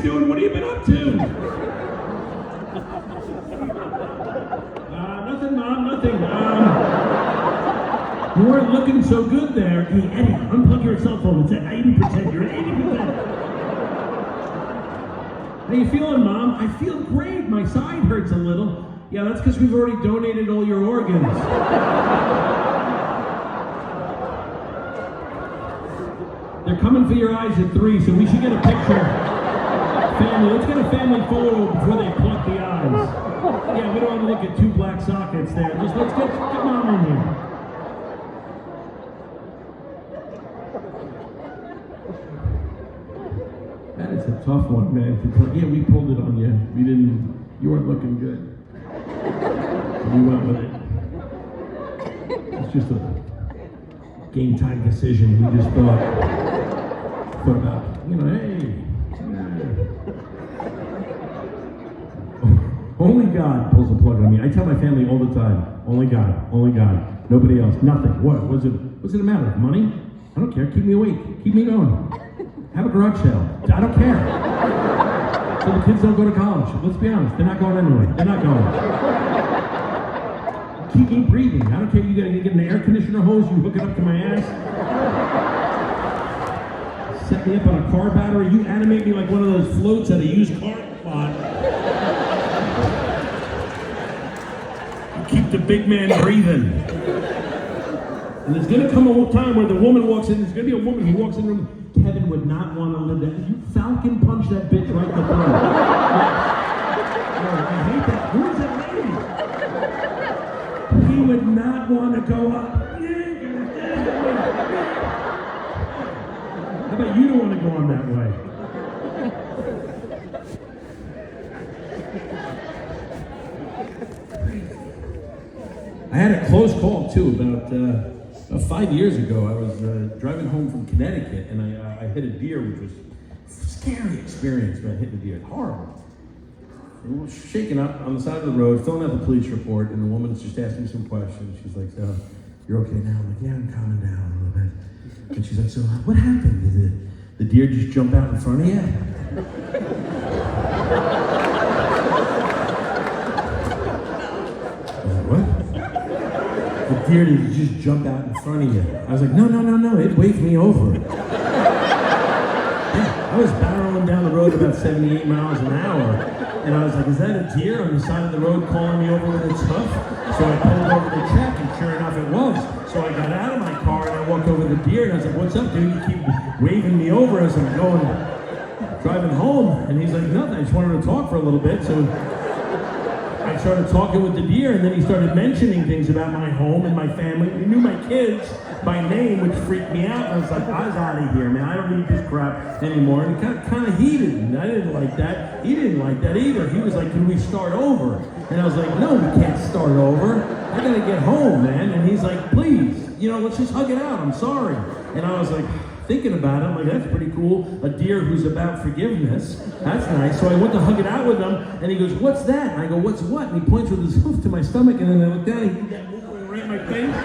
doing? What have you been up to? Nothing, Mom, nothing. You weren't looking so good there. Hey, Eddie, unplug your cell phone. It's at 80%. You're at 80%. How you feeling, Mom? I feel great. My side hurts a little. Yeah, that's because we've already donated all your organs. They're coming for your eyes at 3, so we should get a picture. Family, let's get a family photo before they pluck the eyes. Yeah, we don't want to look at 2 black sockets there. Just let's get Mom in here. That is a tough one, man. Yeah, we pulled it on you. You weren't looking good. We went with it. It's just a game time decision. We just thought about, hey. Only God pulls the plug on me. I tell my family all the time, only God, nobody else, nothing. What? What's it matter? Money? I don't care. Keep me awake. Keep me going. Have a garage sale. I don't care. So the kids don't go to college. Let's be honest. They're not going anyway. They're not going. Keep me breathing. I don't care. You get an air conditioner hose. You hook it up to my ass. Set me up on a car battery. You animate me like one of those floats at a used car lot. You keep the big man breathing. And there's going to come a time where the woman walks in. There's going to be a woman who walks in the room. Kevin would not want to live there. You falcon punch that bitch right in the throat. I hate that. Who is that lady? He would not want to go up. How about you don't want to go on that way? I had a close call too about 5 years ago. I was driving home from Connecticut and I hit a deer, which was a scary experience, man. Hitting a deer, horrible. And we're shaking up on the side of the road, filling out the police report, and the woman's just asking me some questions. She's like, "So, you're okay now?" I'm like, "Yeah, I'm calming down a little bit." And she's like, "So, what happened? Did the deer just jump out in front of you?" The deer did just jump out in front of you. I was like, no, it waved me over. Yeah, I was barreling down the road about 78 miles an hour, and I was like, is that a deer on the side of the road calling me over with its hoof? So I pulled over to check, and sure enough it was. So I got out of my car, and I walked over to the deer, and I was like, what's up, dude? You keep waving me over as I'm driving home. And he's like, nothing, I just wanted to talk for a little bit. So I started talking with the deer, and then he started mentioning things about my home and my family. He knew my kids by name, which freaked me out. I was like, I was out of here, man. I don't need this crap anymore. And it got kind of heated, and I didn't like that. He didn't like that either. He was like, can we start over? And I was like, no, we can't start over. I gotta get home, man. And he's like, please, let's just hug it out. I'm sorry. And I was like, thinking about it, I'm like, that's pretty cool. A deer who's about forgiveness. That's nice. So I went to hug it out with him, and he goes, what's that? And I go, what's what? And he points with his hoof to my stomach, and then I looked down, and he did that movement right in my face.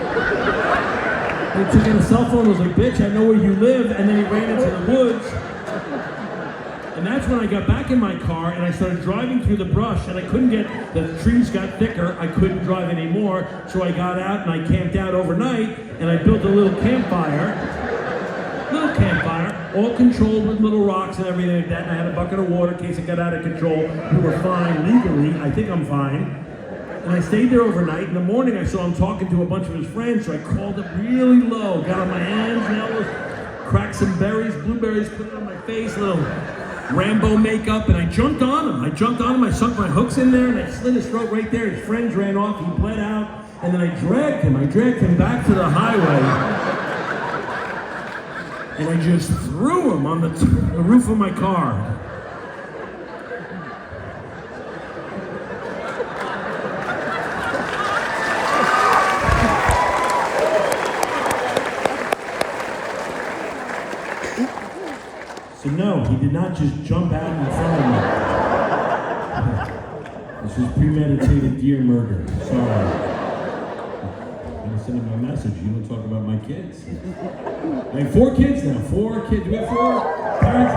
And he took out a cell phone and was like, bitch, I know where you live. And then he ran into the woods. And that's when I got back in my car, and I started driving through the brush, and I couldn't the trees got thicker, I couldn't drive anymore. So I got out, and I camped out overnight, and I built a little campfire, all controlled with little rocks and everything like that. And I had a bucket of water in case it got out of control. We were fine legally. I think I'm fine. And I stayed there overnight. In the morning, I saw him talking to a bunch of his friends, so I crawled up really low, got on my hands and elbows, cracked some berries, blueberries, put it on my face, little Rambo makeup, and I jumped on him. I sunk my hooks in there, and I slit his throat right there. His friends ran off. He bled out, and then I dragged him back to the highway. And I just threw him on the roof of my car. So no, he did not just jump out in front of me. This was premeditated deer murder. Sorry. I'm gonna send him my message. You don't talk about my kids. I have 4 kids now. 4 kids. Do we have 4? Parents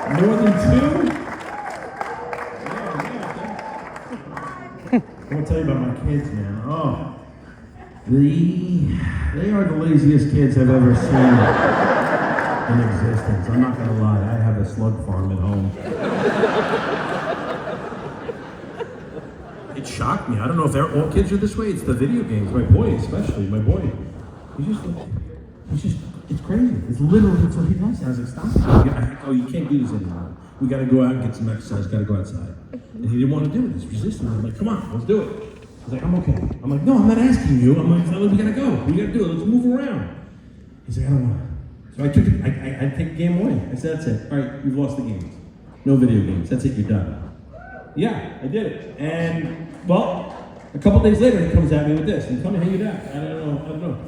with more than 2? I want to tell you about my kids, man. Oh, they are the laziest kids I've ever seen in existence. I'm not gonna lie, I have a slug farm at home. It shocked me. I don't know if all kids are this way. It's the video games. My boy, especially my boy. It's crazy. It's literally what he does. I was like, stop it. Oh, you can't do this anymore. We got to go out and get some exercise. Got to go outside. And he didn't want to do it. He's resisting. I'm like, come on, let's do it. He's like, I'm okay. I'm like, no, I'm not asking you. I'm like, we got to go. We got to do it. Let's move around. He's like, I don't want to. So I took it. I take the game away. I said, that's it. All right, you've lost the games. No video games. That's it. You're done. Yeah, I did it. And, well, a couple days later, he comes at me with this. And tell me how you did. I don't know.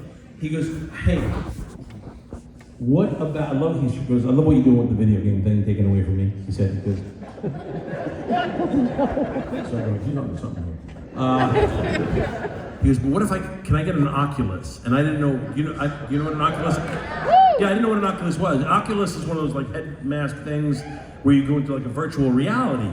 He goes, hey, what about, I love what you're doing with the video game thing taken away from me. He said, because, so I go, you know something here. He goes, but what if can I get an Oculus? And I didn't know, you know what an Oculus? Yeah, I didn't know what an Oculus was. An Oculus is one of those like head mask things where you go into like a virtual reality.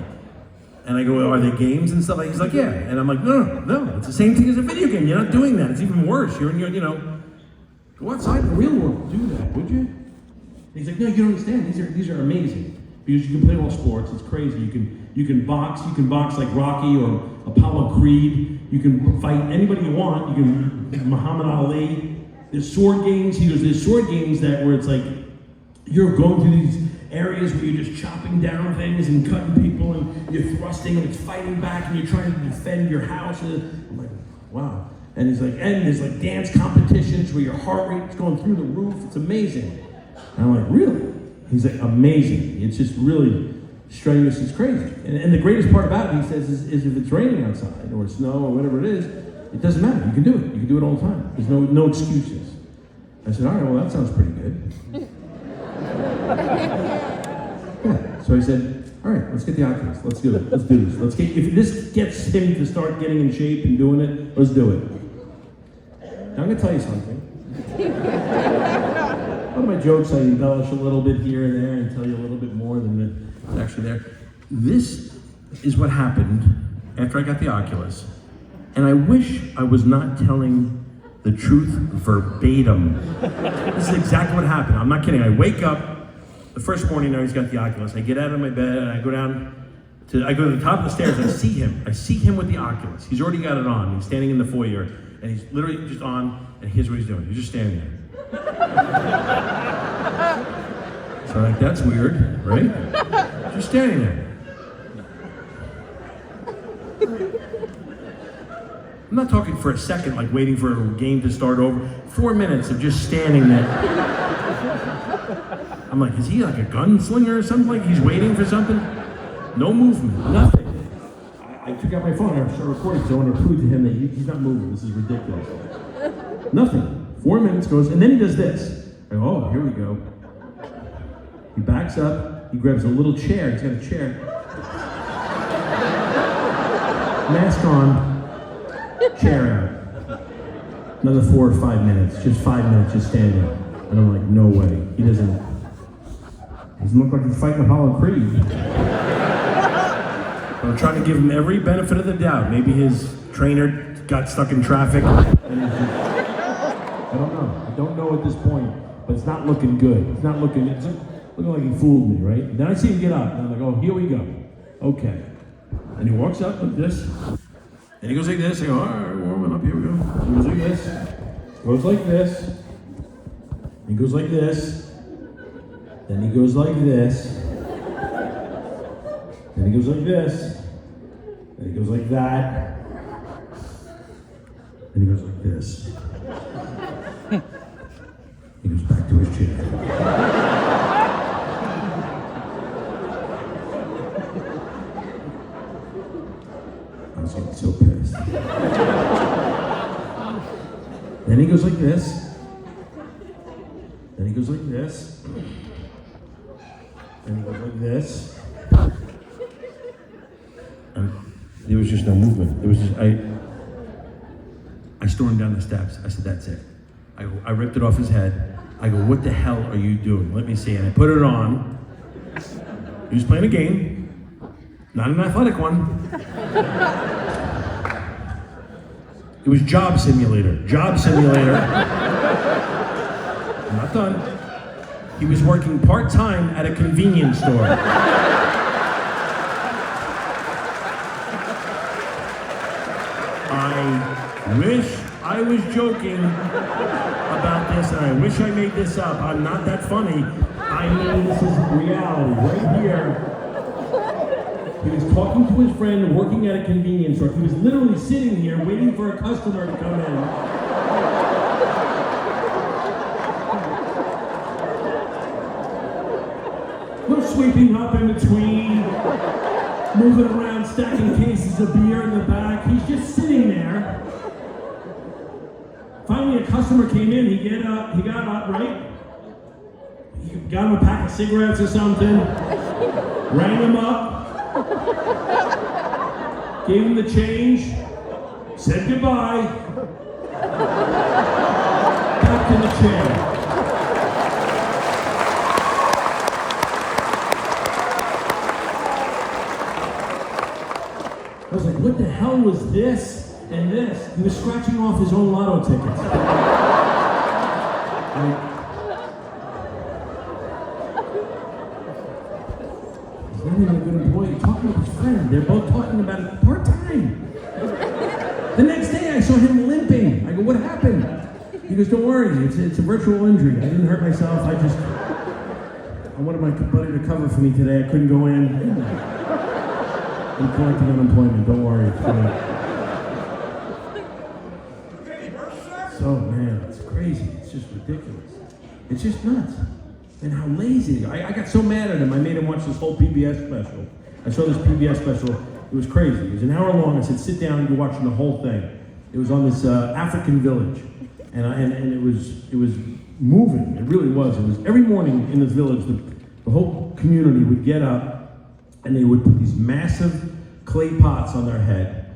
And I go, are they games and stuff? He's like, yeah. And I'm like, no, it's the same thing as a video game. You're not doing that. It's even worse. You're in your, go outside in the real world. Do that, would you? And he's like, no, you don't understand. These are amazing. Because you can play all sports. It's crazy. You can box like Rocky or Apollo Creed. You can fight anybody you want. You can Muhammad Ali. There's sword games. He goes, there's sword games where it's like you're going through these areas where you're just chopping down things and cutting people and you're thrusting and it's fighting back and you're trying to defend your house. And I'm like, wow. And he's like, and there's like dance competitions where your heart rate's going through the roof. It's amazing. And I'm like, really? He's like, amazing. It's just really strenuous. It's crazy. And the greatest part about it, he says, is if it's raining outside or snow or whatever it is, it doesn't matter. You can do it. You can do it all the time. There's no excuses. I said, all right, well, that sounds pretty good. Yeah. So I said, all right, let's get the Oculus. Let's do it. Let's do this. If this gets him to start getting in shape and doing it, let's do it. Now I'm going to tell you something. One of my jokes, I embellish a little bit here and there and tell you a little bit more than it's actually there. This is what happened after I got the Oculus. And I wish I was not telling the truth verbatim. This is exactly what happened. I'm not kidding. I wake up the first morning now he's got the Oculus. I get out of my bed and I go to the top of the stairs. I see him. I see him with the Oculus. He's already got it on. He's standing in the foyer and he's literally just on and here's what he's doing. He's just standing there. So I'm like, that's weird, right? Just standing there. I'm not talking for a second, like waiting for a game to start over. 4 minutes of just standing there. I'm like, is he like a gunslinger or something? Like he's waiting for something? No movement, nothing. I took out my phone and I started recording because I wanted to prove to him that he's not moving. This is ridiculous. Nothing. 4 minutes goes, and then he does this. I go, oh, here we go. He backs up, he grabs a little chair, he's got a chair. Mask on. Chair out. Another 4 or 5 minutes. Just 5 minutes, just standing. And I'm like, no way. He doesn't look like he's fighting Apollo Creed. I'm trying to give him every benefit of the doubt. Maybe his trainer got stuck in traffic. And I don't know. I don't know at this point. But it's not looking good. It's looking like he fooled me, right? Then I see him get up. And I'm like, oh, here we go. Okay. And he walks up like this. And he goes like this, I go, all right, warming up, here we go. He goes like this, goes like this, he goes like this, then he goes like this, then he goes like this, then he goes like that, then he goes like this. He goes back to his chair. I was getting so pissed. Then he goes like this. Then he goes like this. Then he goes like this. And there was just no movement. There was just, I stormed down the steps. I said, that's it. I ripped it off his head. I go, what the hell are you doing? Let me see. And I put it on. He was playing a game. Not an athletic one. It was Job Simulator. Job Simulator. I'm not done. He was working part-time at a convenience store. I wish I was joking about this, and I wish I made this up. I'm not that funny. I mean, this is reality. Right here, he was talking to his friend working at a convenience store. He was literally sitting here waiting for a customer to come in. No sweeping up in between, moving around, stacking cases of beer in the back. He's just sitting there. Finally, a customer came in. He got up, right? He got him a pack of cigarettes or something, rang him up, gave him the change, said goodbye, back to the chair. I was like, what the hell was this and this? He was scratching off his own lotto tickets. He's not even a good employee. Talking to his friend. They're both talking about it part-time. The next day I saw him limping. I go, what happened? He goes, don't worry, it's a virtual injury. I didn't hurt myself. I wanted my buddy to cover for me today. I couldn't go in. I'm collecting unemployment, don't worry, it's fine. So, man, it's crazy. It's just ridiculous. It's just nuts. And how lazy. I got so mad at him, I made him watch this whole PBS special. I saw this PBS special. It was crazy. It was an hour long. I said, sit down and you're watching the whole thing. It was on this African village. And it was moving. It really was. It was every morning in this village, the whole community would get up and they would put these massive clay pots on their head.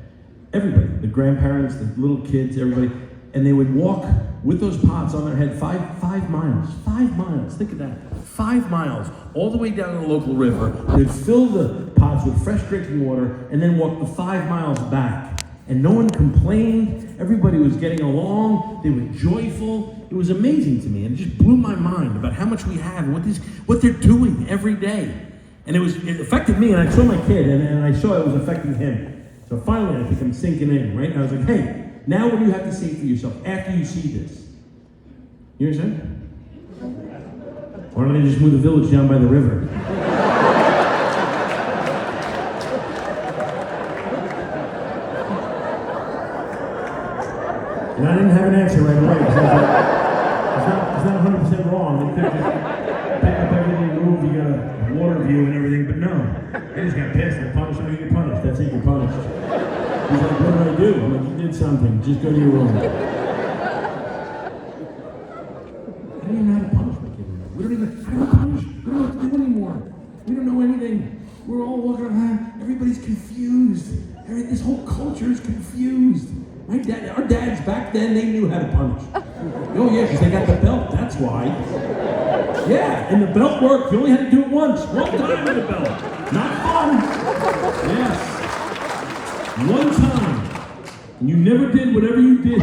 Everybody, the grandparents, the little kids, everybody, and they would walk with those pots on their head 5 miles. 5 miles, think of that. 5 miles, all the way down to the local river. They'd fill the pots with fresh drinking water and then walk the 5 miles back. And no one complained. Everybody was getting along. They were joyful. It was amazing to me, and it just blew my mind about how much we have and what they're doing every day. And it affected me, and I saw my kid, and I saw it was affecting him. So finally, I think I'm sinking in, right? And I was like, hey, now what do you have to say for yourself after you see this? You understand? Why don't they just move the village down by the river? And I didn't have an answer right away, because I was like, it's not 100% wrong. They could just pick up everything, move, you got a water view and everything, but no. They just got pissed and punished. You get punished. That's it, you're punished. He's like, what did I do? I'm like, you did something. Just go to your room. I don't even know how to punish my kid. I don't punish. We don't know what to do anymore. We don't know anything. We're all walking around. Everybody's confused. This whole culture is confused. Our dads back then, they knew how to punish. Oh yeah, because they got the belt, that's why. Yeah, and the belt worked. You only had to do it once. One time with the belt. Not fun. Yes. One time. And you never did whatever you did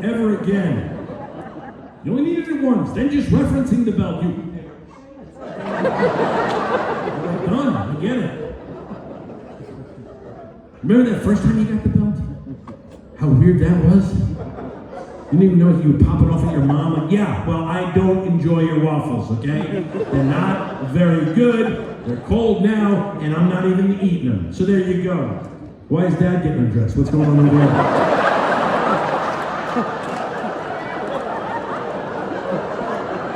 ever again. You only needed it once. Then just referencing the belt. Done. I get it. Remember that first time you got the belt? How weird that was? You didn't even know if you would pop it off at your mom. Like, yeah, well, I don't enjoy your waffles, okay? They're not very good. They're cold now, and I'm not even eating them. So there you go. Why is Dad getting undressed? What's going on over there?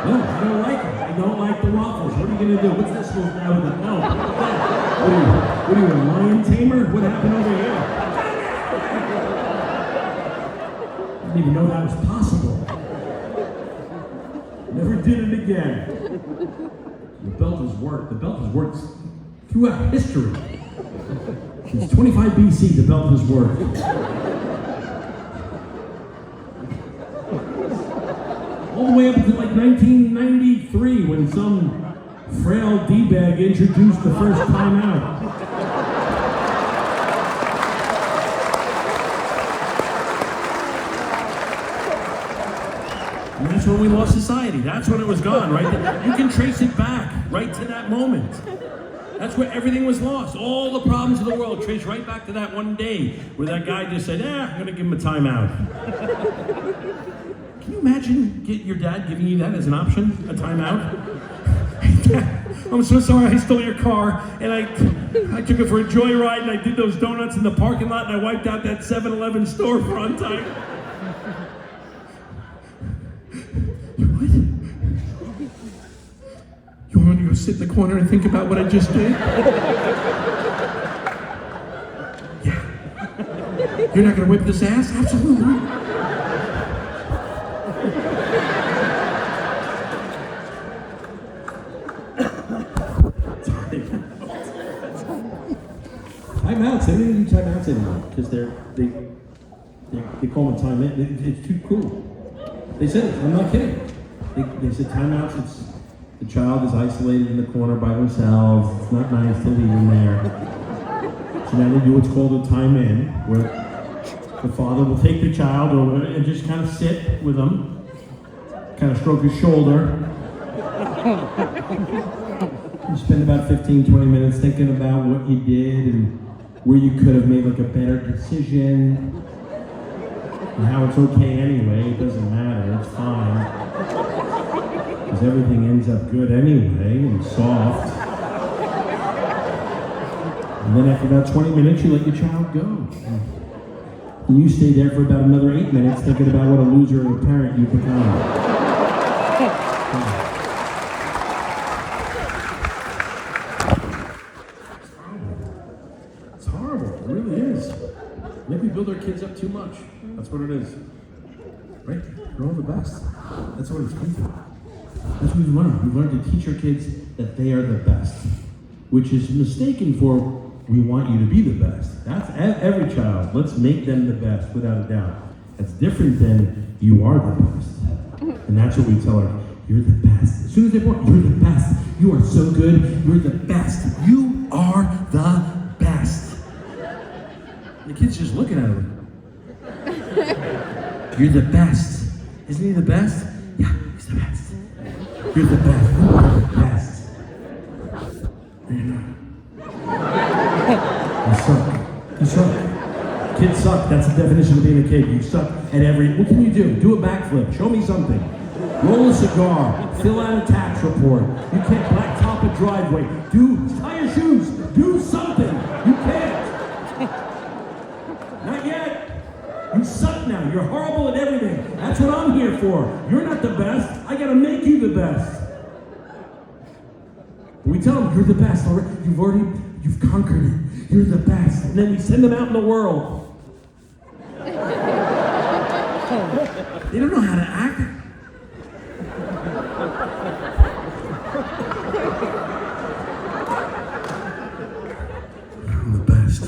No, I don't like it. I don't like the waffles. What are you going to do? What's this supposed to have with it? No. What are you, a lion tamer? What happened over here? I didn't even know that was possible. Never did it again. The belt has worked. The belt has worked throughout history. Since 25 BC, the belt has worked. All the way up to like 1993, when some frail D-bag introduced the first time out. And that's when we lost society. That's when it was gone, right? You can trace it back right to that moment. That's where everything was lost. All the problems of the world traced right back to that one day where that guy just said, I'm gonna give him a timeout. Can you imagine your dad giving you that as an option, a timeout? I'm so sorry I stole your car and I took it for a joyride and I did those donuts in the parking lot and I wiped out that 7-Eleven storefront. What? You want me to go sit in the corner and think about what I just did? Yeah. You're not gonna whip this ass? Absolutely. Timeouts. They don't even do timeouts anymore because they call them time in. It's too cruel. They said it. I'm not kidding. They said timeouts. It's the child is isolated in the corner by themselves. It's not nice to leave them there. So now they do what's called a time in, where the father will take the child over and just kind of sit with them, kind of stroke his shoulder. You spend about 15, 20 minutes thinking about what you did and where you could have made like a better decision and how it's okay anyway. It doesn't matter. It's fine. Because everything ends up good anyway and soft. And then after about 20 minutes, you let your child go. And you stay there for about another 8 minutes thinking about what a loser of a parent you've become. It's horrible. It really is. Maybe we build our kids up too much. That's what it is. Right? They're all the best. That's what it's come to. That's what we've learned. We've learned to teach our kids that they are the best, which is mistaken for we want you to be the best. That's every child. Let's make them the best, without a doubt. That's different than you are the best. And that's what we tell her. You're the best. As soon as they're born, you're the best. You are so good. You're the best. You are the best. The kid's just looking at him. You're the best. Isn't he the best? Yeah, he's the best. You're the best. You are the best. No, you're not. You suck. You suck. Kids suck. That's the definition of being a kid. You suck at every... What can you do? Do a backflip. Show me something. Roll a cigar. Fill out a tax report. You can't blacktop a driveway. Tie your shoes. Do something. You can't. Not yet. You suck now. You're horrible at everything. That's what I'm here for. You're not the best. I gotta make you the best. We tell them, you're the best. You've conquered it. You're the best. And then we send them out in the world. They don't know how to act. I'm the best.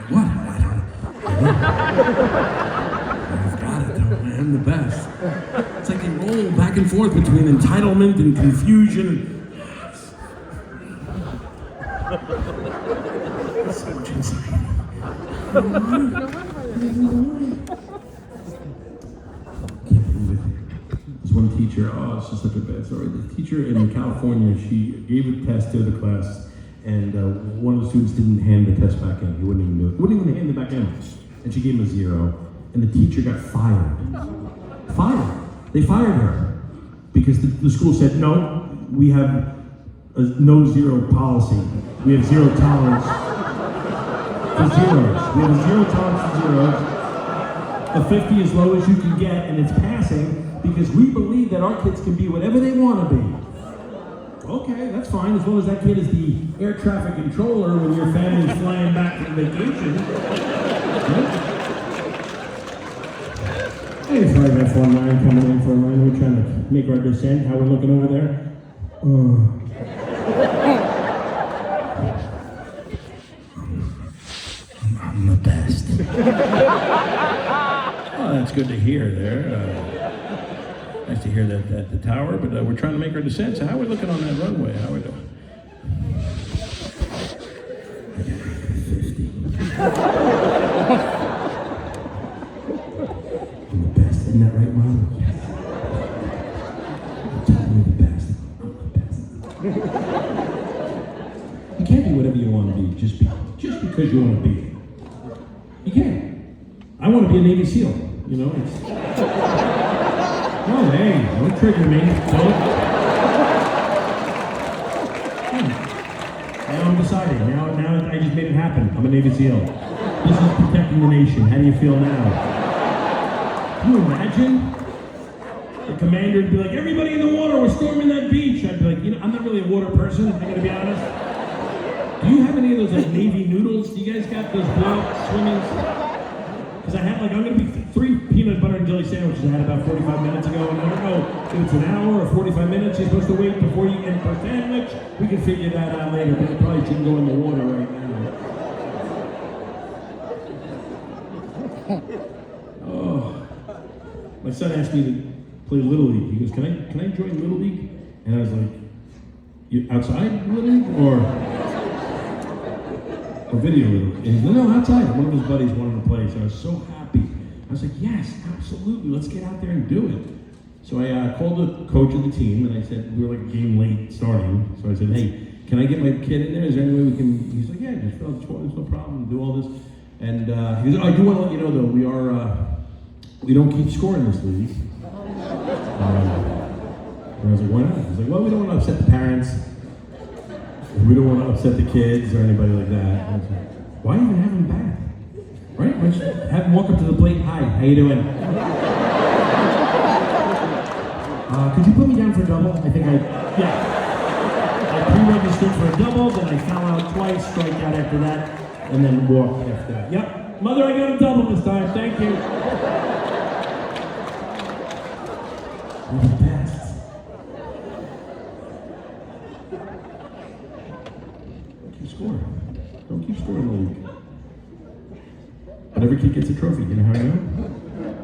What? I don't know. I've got it though. I am the best. It's like they roll back and forth between entitlement and confusion. So much anxiety. Can't believe it. There's one teacher, it's just such a bad story. The teacher in California, she gave a test to the class, and one of the students didn't hand the test back in. He wouldn't even do it. Wouldn't even hand it back in. And she gave him a 0. And the teacher got fired. Fired. They fired her. Because the school said, no, we have a no-zero policy. We have zero tolerance for zeros. We have a zero tolerance for zeros. A 50 as low as you can get, and it's passing because we believe that our kids can be whatever they want to be. Okay, that's fine, as long as that kid is the air traffic controller when your family's flying back from vacation. Right? Hey, sorry, that's 19 coming in for a line. We're trying to make our descent. How we're looking over there? I'm the best. Oh, that's good to hear there. Nice to hear that at the tower, but we're trying to make our descent. So how are we looking on that runway? How are we doing? 50. I'm the best. Isn't that right, Mom? Yes. You're the best. I'm the best. You can't be whatever you want to be just because you want to be it. You can't. I want to be a Navy SEAL. You know, it's. Oh, hey, don't trigger me. Don't. Now I'm deciding. Now I just made it happen. I'm a Navy SEAL. This is protecting the nation. How do you feel now? Can you imagine? The commander would be like, everybody in the water, we're storming that beach. I'd be like, I'm not really a water person, I'm gonna be honest. Do you have any of those like Navy noodles? Do you guys got those blowout swimmings? Because I had I'm gonna be 3 peanut butter and jelly sandwiches I had about 45 minutes ago, and I don't know if it's an hour or 45 minutes you're supposed to wait before you get per sandwich. We can figure that out later, but I probably shouldn't go in the water right now. Oh, my son asked me to play Little League. He goes, can I join Little League? And I was like, you outside Little League or video Little League? And he's like, no, outside. One of his buddies wanted to play, so I was so happy. I was like, yes, absolutely, let's get out there and do it. So I called the coach of the team and I said, we were like a game late starting. So I said, hey, can I get my kid in there? Is there any way we can? He's like, yeah, just fill out the form, there's no problem, do all this. And he goes, oh, I do want to let you know though, we don't keep score in this league. And I was like, why not? He's like, well, we don't want to upset the parents. We don't want to upset the kids or anybody like that. And I was like, why even have them back? Right? Why don't you have them walk up to the plate, hi, how you doing? Could you put me down for a double? I pre-registered for a double, then I foul out twice, strike out after that, and then walk after that. Yep, mother, I got a double this time, thank you. You're the best. Don't keep scoring. Don't keep scoring in the league. But every kid gets a trophy. You know how I know?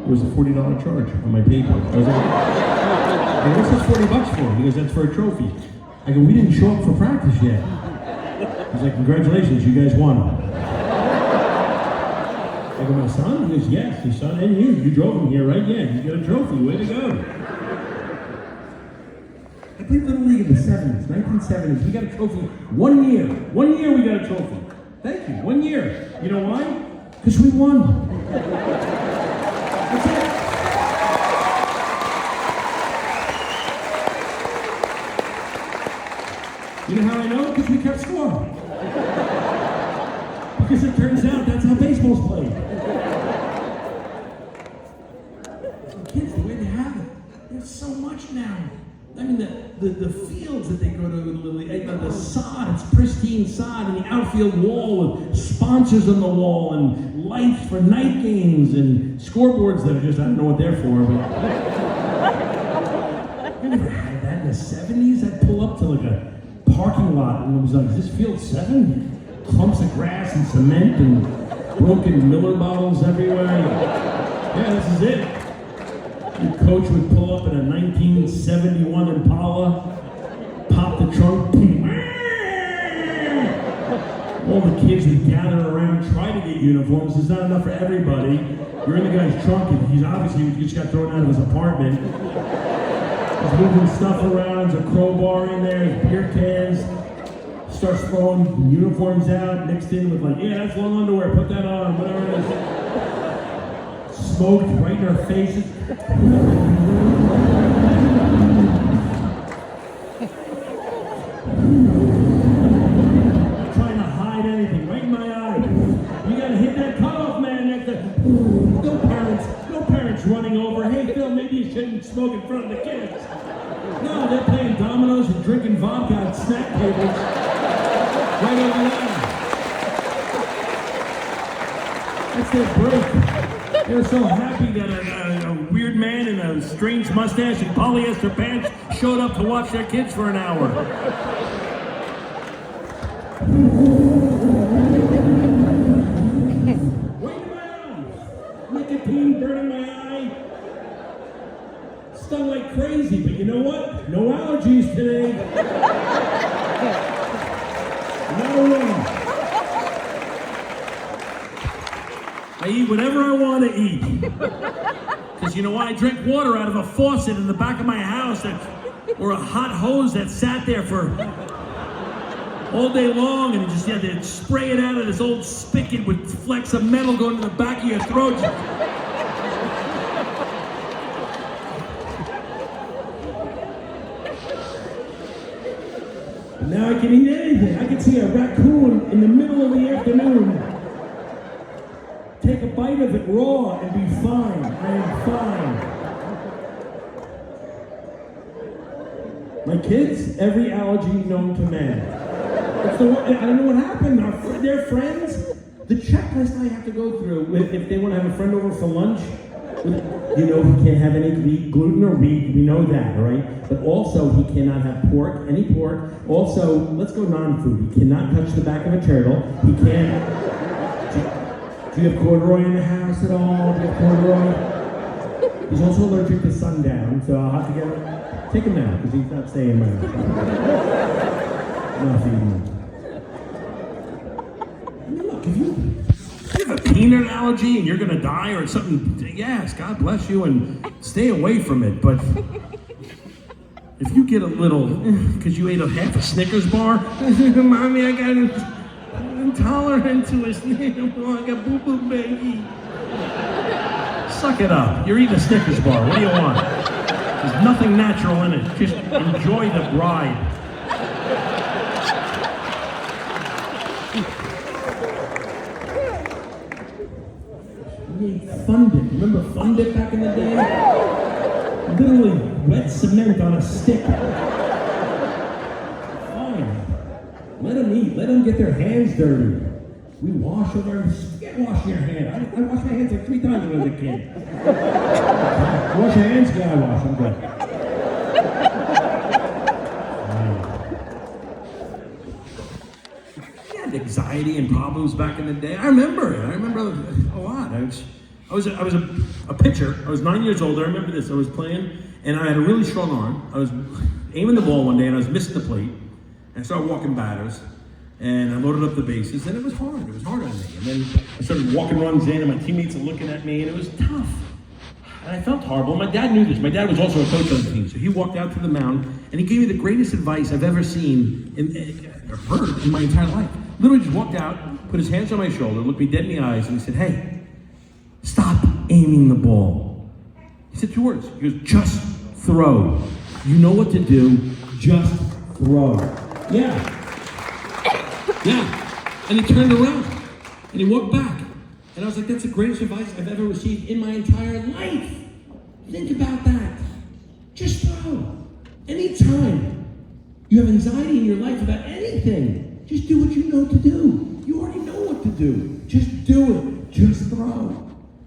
It was a $40 charge on my paper. I was like, hey, what's this $40 for? He goes, that's for a trophy. I go, we didn't show up for practice yet. He's like, congratulations, you guys won. I go, my son? He goes, yes, your son and you. You drove him here, right? Yeah, you got a trophy. Way to go. I played Little League in the 70s, 1970s. We got a trophy 1 year. 1 year we got a trophy. Thank you, 1 year. You know why? Because we won. That's it. You know how I know? Because we kept score. Because it turns out that's how baseball's played. So kids, the way they have it, there's so much now. I mean, the fields that they go to, the sod, it's pristine sod, and the outfield wall with sponsors on the wall, and lights for night games, and scoreboards that are just, I don't know what they're for, but... I never had that in the 70s. I'd pull up to like a parking lot, and it was like, is this field 7? Clumps of grass and cement and broken Miller bottles everywhere. Yeah, this is it. Your coach would pull up in a 1971 Impala, pop the trunk, all the kids would gather around, try to get uniforms. There's not enough for everybody. You're in the guy's trunk, and he's obviously he just got thrown out of his apartment. He's moving stuff around, there's a crowbar in there, there's beer cans. Starts throwing uniforms out, mixed in with like, yeah, that's long underwear, put that on, whatever it is. Smoked right in our faces. Trying to hide anything, right in my eye. You gotta hit that cutoff, man. No parents running over. Hey, Phil, maybe you shouldn't smoke in front of the kids. No, they're playing dominoes and drinking vodka at snack tables. Right over there. That's their break. They're so happy that a weird man in a strange mustache and polyester pants showed up to watch their kids for an hour. Right in my eye. Nicotine burning my eye. Stung like crazy, but you know what? No allergies today. Not a one. I eat whatever I want to eat. Because you know why? I drink water out of a faucet in the back of my house. or a hot hose that sat there for all day long, and just had to spray it out of this old spigot with flecks of metal going to the back of your throat. Now I can eat anything. I can see a raccoon in the middle of the afternoon. Take a bite of it raw and be fine. I am fine. My kids, every allergy known to man. I don't know what happened. Their friends, the checklist I have to go through if they want to have a friend over for lunch. You know, he can't have any gluten or wheat. We know that, all right? But also, he cannot have any pork. Also, let's go non-food. He cannot touch the back of a turtle. He can't. Do you have corduroy in the house at all? Do you have corduroy? He's also allergic to sundown, so I'll have to take him out because he's not staying in my house. Not feeding him. I mean, look, if you have a peanut allergy and you're going to die or something, yes, God bless you and stay away from it. But if you get a little, because you ate half a Snickers bar, Mommy, I got intolerant to a Snickers bar, I got boo-boo baby. Suck it up. You're eating a Snickers bar. What do you want? There's nothing natural in it. Just enjoy the ride. Fund It. Remember Fund It back in the day? Literally wet cement on a stick. Fine. Let them eat. Let them get their hands dirty. We wash over. Forget washing your hands. I washed my hands like 3 times when I was a kid. Wash your hands? Yeah, I wash. I'm good. I had anxiety and problems back in the day. I remember a lot. I was a pitcher. I was 9 years old. I remember this. I was playing, and I had a really strong arm. I was aiming the ball one day, and I was missing the plate. And I started walking batters, and I loaded up the bases, and it was hard. It was hard on me. And then I started walking runs in, and my teammates are looking at me, and it was tough. And I felt horrible. My dad knew this. My dad was also a coach on the team, so he walked out to the mound, and he gave me the greatest advice I've ever seen or heard in my entire life. Literally just walked out, put his hands on my shoulder, looked me dead in the eyes, and he said, "Hey, stop aiming the ball." He said 2 words. He goes, "Just throw. You know what to do. Just throw." Yeah. And he turned around and he walked back. And I was like, that's the greatest advice I've ever received in my entire life. Think about that. Just throw. Anytime you have anxiety in your life about anything, just do what you know to do. You already know what to do. Just do it. Just throw.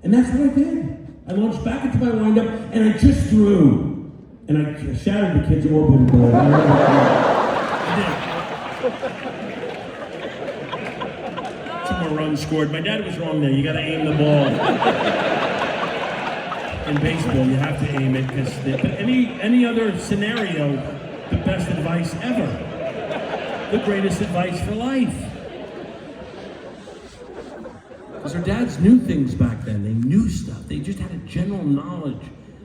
And that's what I did. I launched back into my windup, and I just threw. And I shattered the kid's orbital ball. I did. 2 more runs scored. My dad was wrong there. You got to aim the ball. In baseball, you have to aim it, because any other scenario, the best advice ever. The greatest advice for life. Because our dads knew things back then. They knew stuff. They just had a general knowledge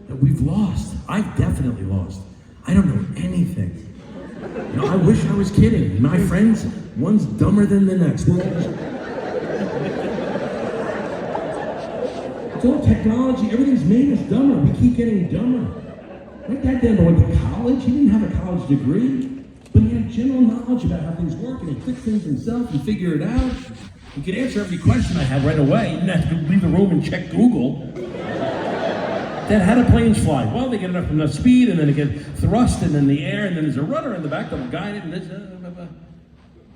that we've lost. I've definitely lost. I don't know anything. You know, I wish I was kidding. My friends, one's dumber than the next. It's all technology. Everything's made us dumber. We keep getting dumber. My dad never went to college. He didn't have a college degree. But he had general knowledge about how things work, and he fixed things himself and figure it out. He could answer every question I had right away. You didn't have to leave the room and check Google. Dad, how do planes fly? Well, they get up enough speed, and then they get thrust, and then the air, and then there's a rudder in the back that'll guide it, and this,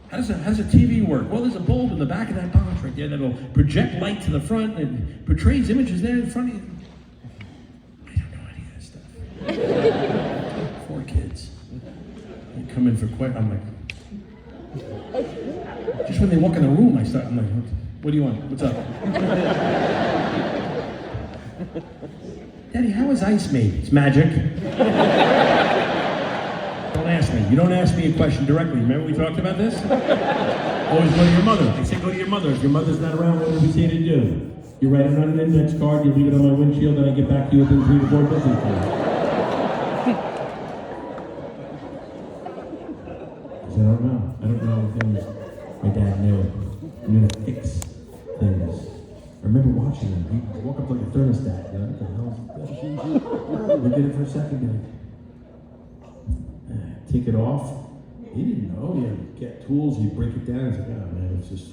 how does a TV work? Well, there's a bulb in the back of that box right there that'll project light to the front and portrays images there in front of you. I don't know any of that stuff. 4 kids. They come in for I'm like, just when they walk in the room, I'm like, what do you want? What's up? Daddy, how is ice made? It's magic. Don't ask me. You don't ask me a question directly. Remember we talked about this? Always go to your mother. I say go to your mother. If your mother's not around, what do we say to do? You write it on an index card, you leave it on my windshield, and I get back to you within 3 to 4 business days. I'm gonna fix things. I remember watching him. He'd walk up like a thermostat. You know, what the hell is that? Look at it for a second. Take it off. He didn't know. He'd get tools. He'd break it down. He's like, oh man, it's just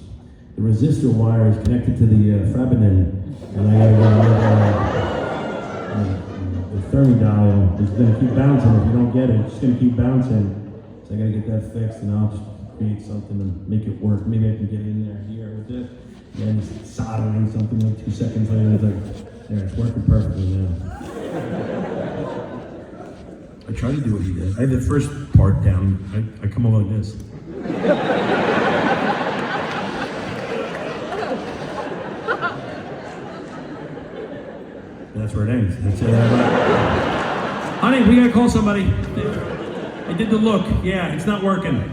the resistor wire is connected to the Frabinin, and I gotta the thermodial is gonna keep bouncing. If you don't get it, it's just gonna keep bouncing. So I gotta get that fixed, and I'll just create something and make it work. Maybe I can get in there here with it. And he's soldering something like 2 seconds later. It's like, there, it's working perfectly now. I tried to do what he did. I had the first part down. I come over like this. And that's where it ends. That's it. Honey, we gotta call somebody. I did the look. Yeah, it's not working.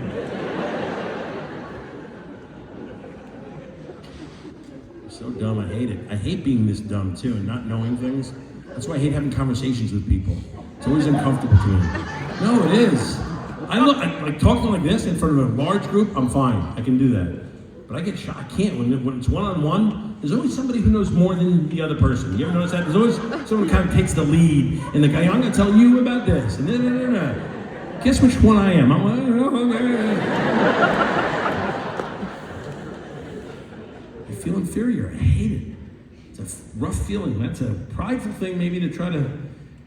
So dumb, I hate it. I hate being this dumb too and not knowing things. That's why I hate having conversations with people. It's always uncomfortable to me. No, it is. I like talking like this in front of a large group, I'm fine. I can do that. But I get shot. I can't. When it's one-on-one, there's always somebody who knows more than the other person. You ever notice that? There's always someone who kind of takes the lead. And the guy, I'm going to tell you about this. And then, guess which one I am? I feel inferior. I hate it. It's a rough feeling. That's a prideful thing maybe to try to,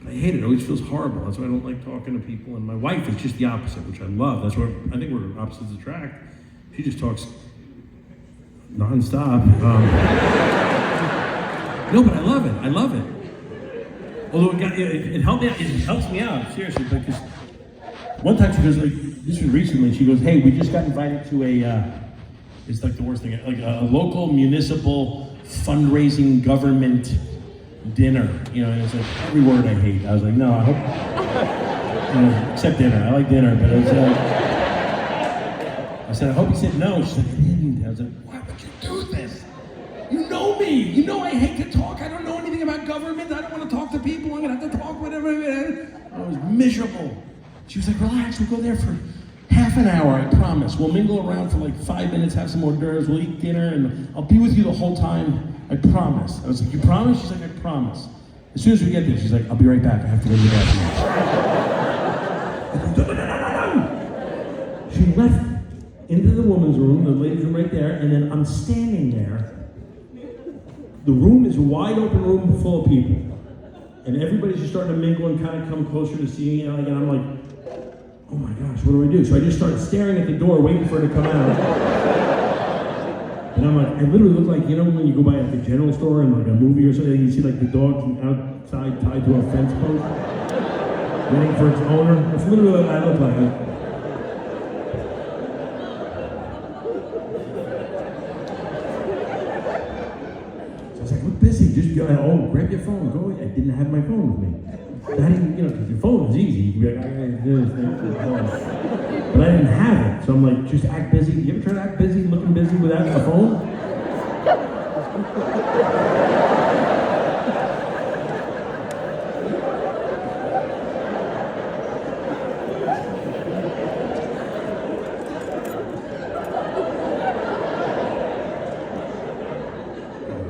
I hate it. It always feels horrible. That's why I don't like talking to people. And my wife is just the opposite, which I love. That's where I think we're opposites attract. She just talks nonstop. No, but I love it. I love it. Although it helped me out. It helps me out, seriously, because one time she goes, like, this was recently, she goes, hey, we just got invited to it's like the worst thing, like a local municipal fundraising government dinner, and it's like every word I hate. I was like, no, I hope, except dinner. I like dinner, but I said, I hope he said no. She said, I didn't. I was like, why would you do this? You know me. You know I hate to talk. I don't know anything about government. I don't want to talk to people. I'm going to have to talk, whatever. I was miserable. She was like, relax. We'll go there for half an hour, I promise. We'll mingle around for like 5 minutes, have some hors d'oeuvres, we'll eat dinner, and I'll be with you the whole time. I promise. I was like, you promise? She's like, I promise. As soon as we get there, she's like, I'll be right back. I have to go to the bathroom. No. She left into the woman's room, the ladies' room right there, and then I'm standing there. The room is a wide open room full of people. And everybody's just starting to mingle and kind of come closer to see me, and I'm like, oh my gosh, what do I do? So I just started staring at the door, waiting for her to come out. And I'm like, I literally look like, when you go by like a general store in like a movie or something, you see like the dog outside tied to a fence post, waiting for its owner. That's literally what I look like. So I was like, look busy, just go, grab your phone, go. I didn't have my phone with me. Not even, because your phone is easy. You can be like, I gotta do this thing. But I didn't have it. So I'm like, just act busy. You ever try to act busy, looking busy without a phone?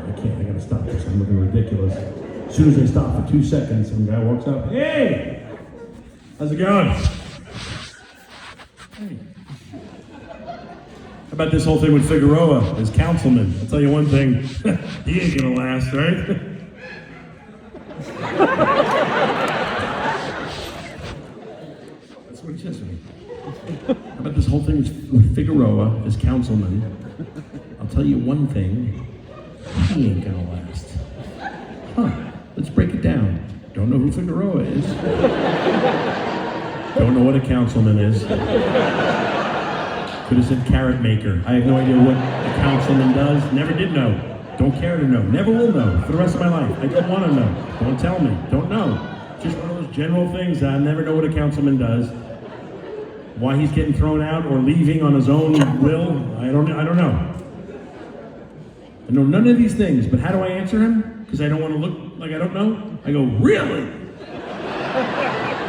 I can't, I gotta stop this. I'm looking ridiculous. As soon as I stop for 2 seconds, some guy walks up. Hey! How's it going? Hey. How about this whole thing with Figueroa as councilman? I'll tell you one thing, he ain't gonna last, right? That's what he says to me. How about this whole thing with Figueroa as councilman? I'll tell you one thing, he ain't gonna last. Huh. Let's break it down. Don't know who Figueroa is. Don't know what a councilman is. Could have said carrot maker. I have no idea what a councilman does. Never did know. Don't care to know. Never will know for the rest of my life. I don't want to know. Don't tell me. Don't know. Just one of those general things that I never know what a councilman does. Why he's getting thrown out or leaving on his own will, I don't know. I know none of these things, but how do I answer him? Because I don't want to look like I don't know. I go, really?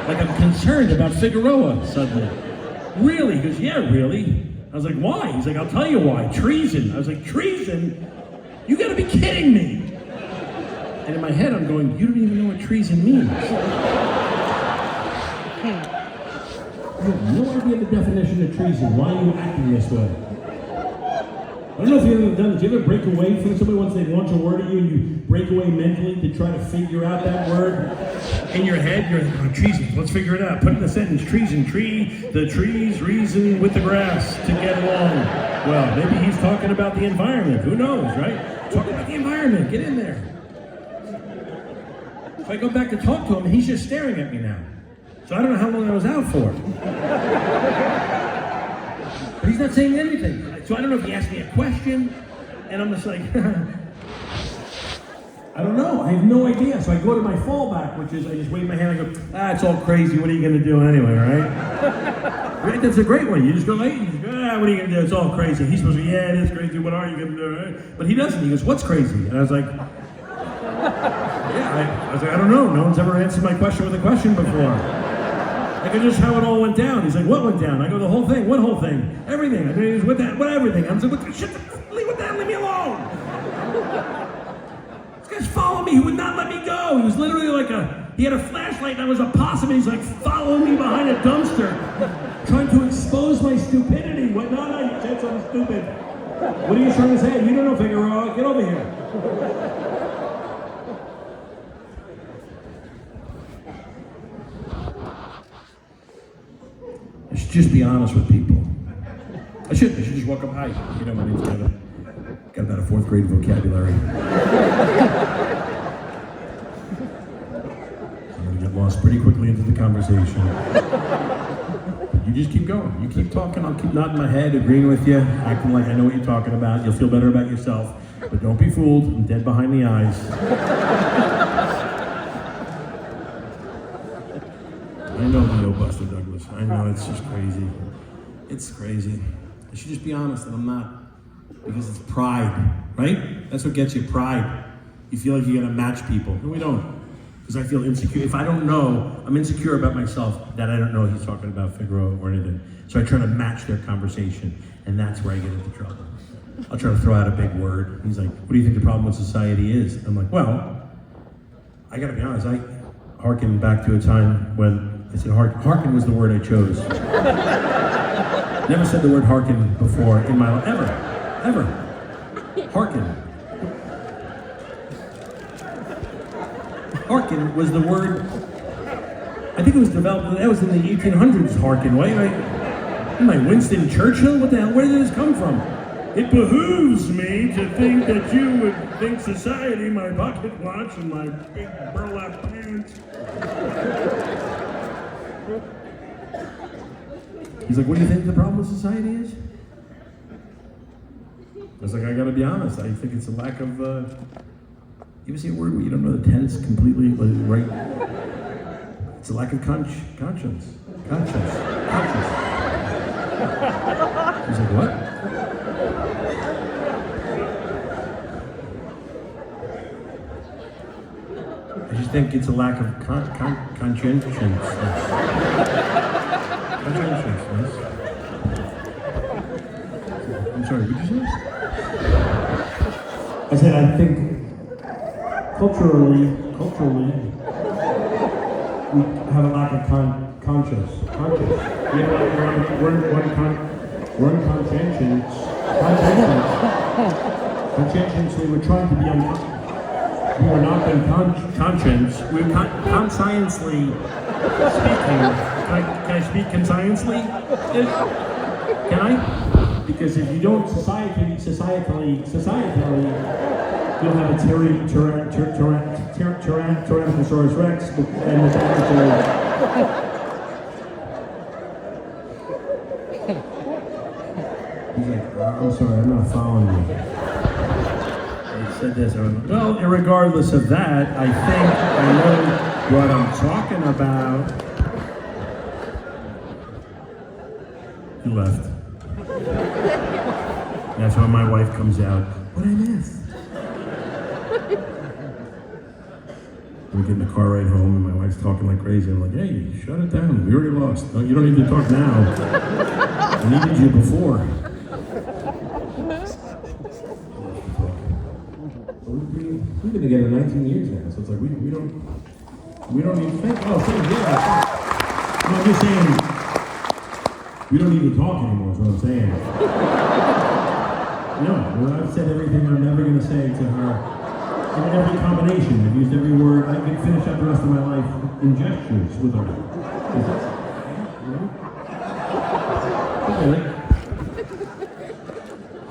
Like I'm concerned about Figueroa suddenly. Really? He goes, yeah, really. I was like, why? He's like, I'll tell you why. Treason. I was like, treason? You gotta be kidding me. And in my head, I'm going, you don't even know what treason means. I have no idea the definition of treason. Why are you acting this way? I don't know if you've ever done this. Do you ever break away from somebody once they launch a word at you and you break away mentally to try to figure out that word? In your head, you're like, oh, treason, let's figure it out. Put in a sentence, treason, the trees reason with the grass to get along. Well, maybe he's talking about the environment. Who knows, right? Talking about the environment, get in there. So I go back to talk to him and he's just staring at me now. So I don't know how long I was out for. But he's not saying anything. So I don't know if he asked me a question, and I'm just like, I don't know. I have no idea. So I go to my fallback, which is I just wave my hand and go, it's all crazy. What are you going to do anyway, right? Right? That's a great one. You just go, what are you going to do? It's all crazy. He's supposed to, it is crazy. What are you going to do, right? But he doesn't. He goes, what's crazy? And I was like, I was like, I don't know. No one's ever answered my question with a question before. Like, it's just how it all went down. He's like, what went down? I go, the whole thing. What whole thing? Everything. I mean, he was with that, what everything? I was like, what the shit? Leave me alone. This guy's following me. He would not let me go. He was literally like he had a flashlight and I was a possum and he's like following me behind a dumpster, trying to expose my stupidity. What? No, you said something stupid. What are you trying to say? You don't know, Figueroa. Get over here. I should just be honest with people. I should just walk up, hi, you know, my name's Kevin. Got about a 4th grade vocabulary. I'm gonna get lost pretty quickly into the conversation. But you just keep going. You keep talking, I'll keep nodding my head, agreeing with you, acting like I know what you're talking about. You'll feel better about yourself. But don't be fooled, I'm dead behind the eyes. I know you know Buster Douglas. I know it's just crazy. It's crazy. I should just be honest that I'm not. Because it's pride, right? That's what gets you, pride. You feel like you're gonna match people. No, we don't. Because I feel insecure. If I don't know, I'm insecure about myself that I don't know he's talking about Figueroa or anything. So I try to match their conversation, and that's where I get into trouble. I'll try to throw out a big word. He's like, what do you think the problem with society is? I'm like, well, I gotta be honest, I harken back to a time when I said hearken was the word I chose. Never said the word hearken before in my life, ever. Hearken. Hearken was the word, I think it was developed, that was in the 1800s, hearken, right? Am I Winston Churchill? What the hell, where did this come from? It behooves me to think that you would think society, my pocket watch and my big burlap pants. He's like, what do you think the problem with society is? I was like, I gotta be honest, I think it's a lack of, you ever see a word where you don't know the tense completely, right? It's a lack of conscience. He's like, what? I just think it's a lack of conscientiousness. Conscientiousness. I'm sorry, what did you say? I said I think culturally, we have a lack of conscience. We have we're unconscientious. Conscientiously, we're trying to be unconscious. We are not being conscience. We're conscientiously speaking. Can I speak conscientiously? Can I? Because if you don't societally, you'll have a Tyrannosaurus Rex and the He's like, I'm sorry, I'm not following you. He said this. I went, well, regardless of that, I think I know what I'm talking about. He left. That's when my wife comes out. What did I miss? We get in the car ride home, and my wife's talking like crazy. I'm like, hey, shut it down. We already lost. No, you don't need to talk now. I needed you before. We've been together 19 years now, so it's like we don't even think. Oh, yeah. No, I'm just saying we don't even talk anymore. Is what I'm saying. No, well, I've said everything I'm never going to say to her. In every combination, I've used every word. I could finish up the rest of my life in gestures with her. Really?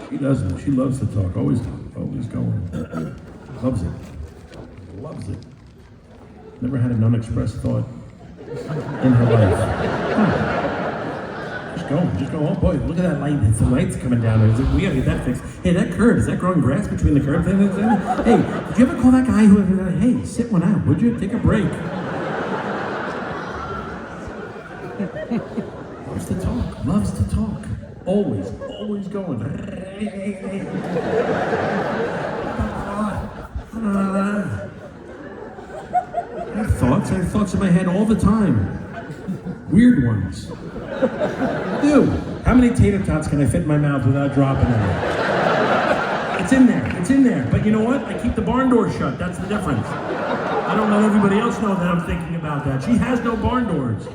She doesn't. She loves to talk. Always going. Loves it. Loves it. Never had an unexpressed thought in her life. Just go. Oh boy, look at that light. The light's coming down. We gotta get that fixed. Hey, that curb, is that growing grass between the curb thing? Hey, did you ever call that guy who, hey, sit one out, would you? Take a break. Loves to talk. Loves to talk. Always going. I have thoughts in my head all the time. Weird ones. Dude, how many tater tots can I fit in my mouth without dropping them? It's in there. But you know what? I keep the barn door shut. That's the difference. I don't let everybody else know that I'm thinking about that. She has no barn doors.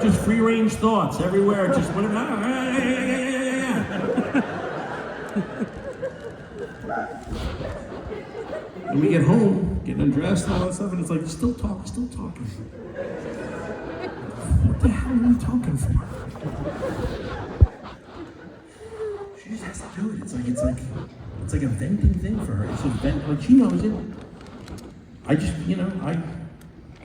Just free range thoughts everywhere. Just whatever. When we get home, getting undressed and all that stuff, and it's like, still talking. What the hell are you talking for? She just has to do it. It's like a venting thing for her. It's a vent, like she knows it. I just, I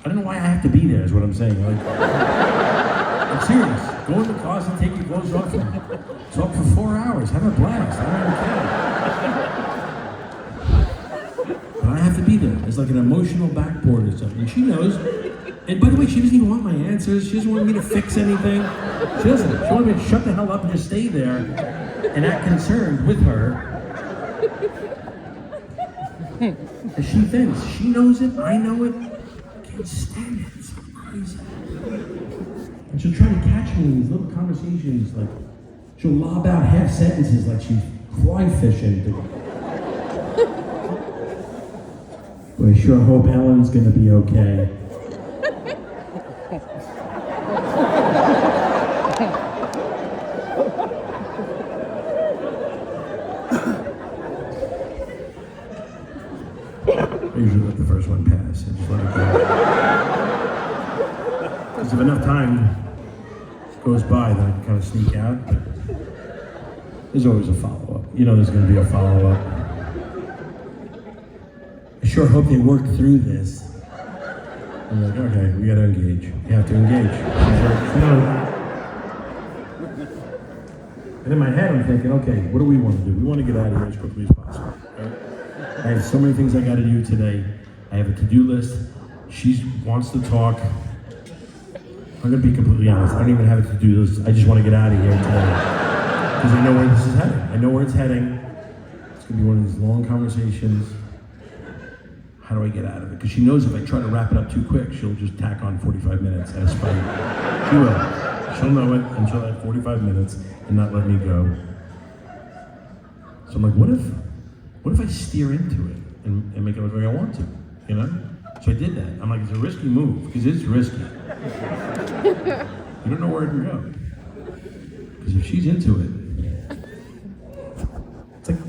don't know why I have to be there, is what I'm saying. Like, I'm serious. Go in the closet, take your clothes off, and talk for 4 hours. Have a blast. I don't even care. But I have to be there. It's like an emotional backboard or something. And she knows. And by the way, she doesn't even want my answers. She doesn't want me to fix anything. She doesn't. She wants me to shut the hell up and just stay there and act concerned with her. And she thinks. She knows it. I know it. I can't stand it. It's so crazy. And she'll try to catch me in these little conversations. Like, she'll lob out half sentences like she's fly fishing. Boy, I sure hope Ellen's gonna be okay. I usually let the first one pass and just let it go. Because if enough time goes by, then I can kind of sneak out, but there's always a follow-up. There's going to be a follow-up. I sure hope they work through this. I'm like, okay, we got to engage. You have to engage. And in my head, I'm thinking, okay, what do we want to do? We want to get out of here as quickly as possible. Right? I have so many things I got to do today. I have a to-do list. She wants to talk. I'm going to be completely honest. I don't even have a to-do list. I just want to get out of here today. Because I know where this is heading. I know where it's heading. It's going to be one of these long conversations. How do I get out of it? Because she knows if I try to wrap it up too quick, she'll just tack on 45 minutes as spite. She will. She'll know it, and she'll have 45 minutes and not let me go. So I'm like, what if I steer into it and make it look like I want to, So I did that. I'm like, it's a risky move, because it's risky. You don't know where it can go. Because if she's into it, it's like,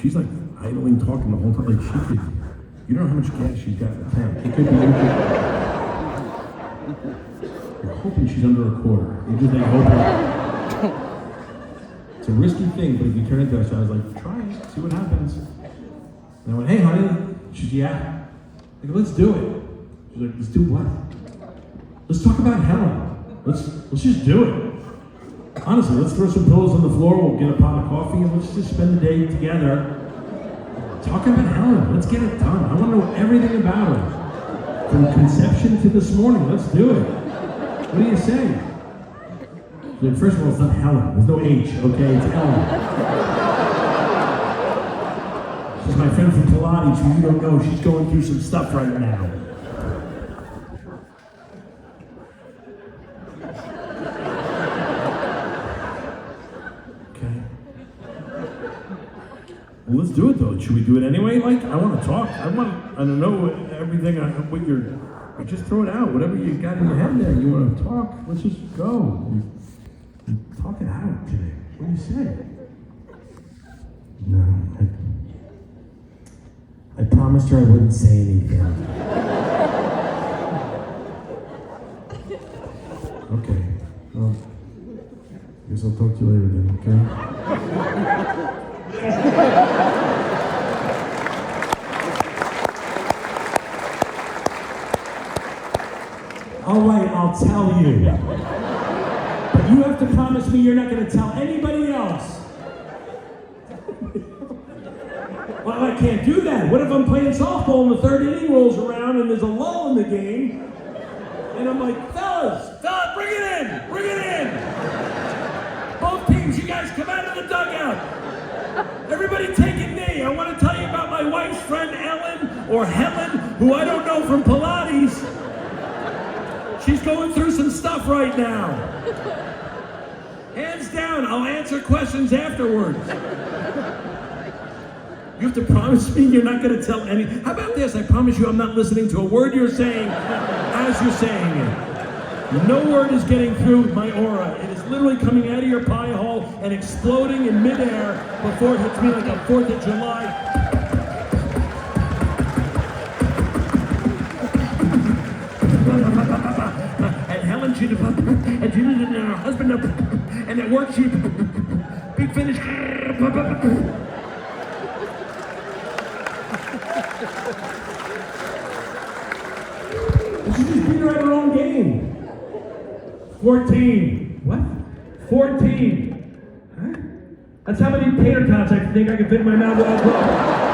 she's like idling, talking the whole time. Like she could, you don't know how much gas she's got in the tank. It could be, you're hoping she's under a quarter. You're just like hoping. It's a risky thing, but if you turn it to her, so I was like, try it, see what happens. And I went, hey honey. She's, yeah. I go, let's do it. She's like, let's do what? Let's talk about Helen. Let's just do it. Honestly, let's throw some pillows on the floor, we'll get a pot of coffee, and let's just spend the day together talking about Helen. Let's get it done. I want to know everything about her. From conception to this morning, let's do it. What do you say? Like, first of all, it's not Helen. There's no H, okay? It's Ellen. She's my friend from Pilates, who you don't know. She's going through some stuff right now. Okay. Well, let's do it, though. Should we do it anyway? Like, I want to talk. I don't know everything. What you're just throw it out. Whatever you got in your head there. You want to talk? Let's just go. You talk it out today. What do you say? No, I promised her I wouldn't say anything. Okay. Well, guess I'll talk to you later then, okay? All right, I'll tell you. But you have to promise me you're not going to tell anybody else. Well, I can't do that. What if I'm playing softball and the third inning rolls around and there's a lull in the game? And I'm like, fellas, bring it in! Both teams, you guys come out of the dugout. Everybody take a knee. I want to tell you about my wife's friend Ellen, or Helen, who I don't know from Pilates. She's going through some stuff right now. Hands down, I'll answer questions afterwards. You have to promise me you're not going to tell any. How about this? I promise you I'm not listening to a word you're saying as you're saying it. No word is getting through my aura. It is literally coming out of your pie hole and exploding in midair before it hits me like a 4th of July. And Helen, she did it, and her husband, and at work, she big finish. She just beat her at her own game. 14. What? 14. Huh? That's how many tater tots I think I can fit in my mouth without growing.